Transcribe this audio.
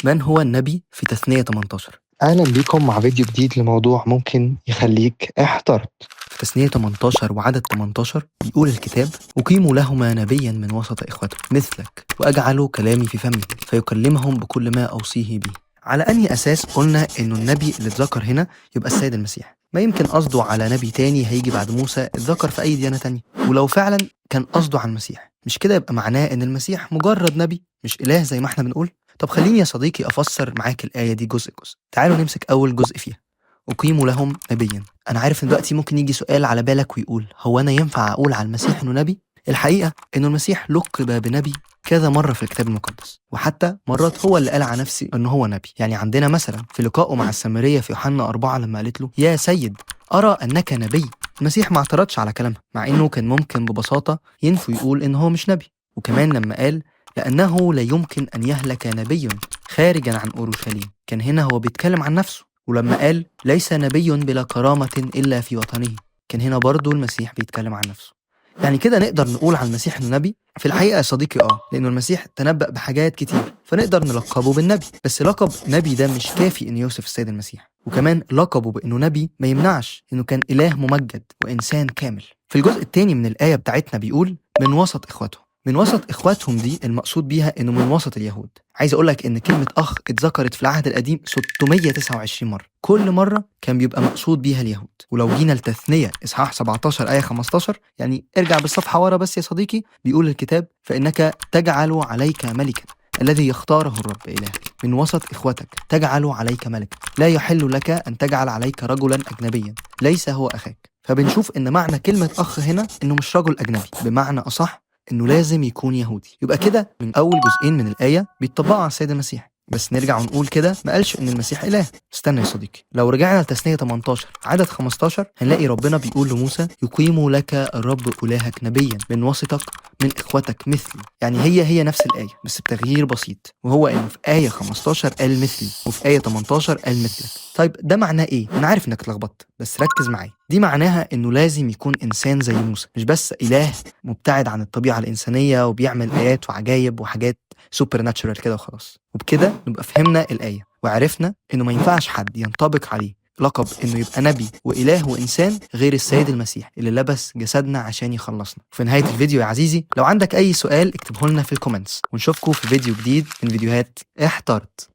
من هو النبي في تثنية 18؟ أهلا بيكم مع فيديو جديد لموضوع ممكن يخليك احترت. في تثنية 18 وعدد 18 بيقول الكتاب: أقيم لهما نبيا من وسط إخوته مثلك وأجعل كلامي في فمه فيكلمهم بكل ما أوصيه به. على أي أساس قلنا إنه النبي اللي اتذكر هنا يبقى السيد المسيح؟ ما يمكن قصده على نبي تاني هيجي بعد موسى اتذكر في أي ديانة تانية؟ ولو فعلا كان قصده على المسيح، مش كده يبقى معناه إن المسيح مجرد نبي مش إله زي ما احنا بنقول؟ طب خليني يا صديقي أفسر معاك الآية دي جزء جزء. تعالوا نمسك أول جزء فيها: أقيم لهم نبيا. أنا عارف إن دلوقتي ممكن يجي سؤال على بالك ويقول: هو أنا ينفع أقول على المسيح إنه نبي؟ الحقيقة إنه المسيح لقب بنبي كذا مرة في الكتاب المقدس، وحتى مرات هو اللي قال على نفسه إنه هو نبي. يعني عندنا مثلا في لقائه مع السامرية في يوحنا 4 لما قالت له: يا سيد أرى أنك نبي. المسيح ما اعترضش على كلامها، مع إنه كان ممكن ببساطة ينفي يقول إن هو مش نبي. وكمان لما قال: لأنه لا يمكن أن يهلك نبي خارجا عن أورشليم، كان هنا هو بيتكلم عن نفسه. ولما قال: ليس نبي بلا كرامة إلا في وطنه، كان هنا برضو المسيح بيتكلم عن نفسه. يعني كده نقدر نقول عن المسيح إنه نبي؟ في الحقيقة يا صديقي لأنه المسيح تنبأ بحاجات كتير، فنقدر نلقبه بالنبي. بس لقب نبي ده مش كافي إنه يوصف السيد المسيح، وكمان لقبه بإنه نبي ما يمنعش إنه كان إله ممجد وإنسان كامل. في الجزء الثاني من الآية بتاعتنا بيقول: من وسط إخوته. من وسط إخواتهم دي المقصود بيها إنه من وسط اليهود. عايز أقولك إن كلمة أخ اتذكرت في العهد القديم 629 مرة، كل مرة كان بيبقى مقصود بيها اليهود. ولو جينا لتثنية إصحاح 17 آية 15، يعني ارجع بالصفحة ورا بس يا صديقي، بيقول الكتاب: فإنك تجعل عليك ملكا الذي يختاره الرب إلهك من وسط إخوتك، تجعل عليك ملكا، لا يحل لك أن تجعل عليك رجلا أجنبيا ليس هو أخاك. فبنشوف إن معنى كلمة أخ هنا إنه مش رجل أجنبي، بمعنى أصح إنه لازم يكون يهودي. يبقى كده من أول جزئين من الآية بيتطبقوا على السيد المسيح. بس نرجع ونقول كده، ما قالش إن المسيح إله. استنى يا صديقي، لو رجعنا لتثنية 18 عدد 15 هنلاقي ربنا بيقول لموسى: يقيم لك الرب إلهك نبيا من وسطك من إخوتك مثلي. يعني هي نفس الآية بس بتغيير بسيط، وهو إنه في آية 15 قال مثلي، وفي آية 18 قال مثلك. طيب ده معناه إيه؟ أنا عارف إنك اتلخبطت، بس ركز معايا. دي معناها إنه لازم يكون إنسان زي موسى، مش بس إله مبتعد عن الطبيعة الإنسانية وبيعمل آيات وعجائب وحاجات سوبر ناتشورال كده وخلاص. وبكده نبقى فهمنا الآية وعرفنا إنه ما ينفعش حد ينطبق عليه لقب إنه يبقى نبي وإله وإنسان غير السيد المسيح اللي لبس جسدنا عشان يخلصنا. في نهاية الفيديو يا عزيزي، لو عندك أي سؤال اكتبه لنا في الكومنتس، ونشوفكم في فيديو جديد من فيديوهات احترت.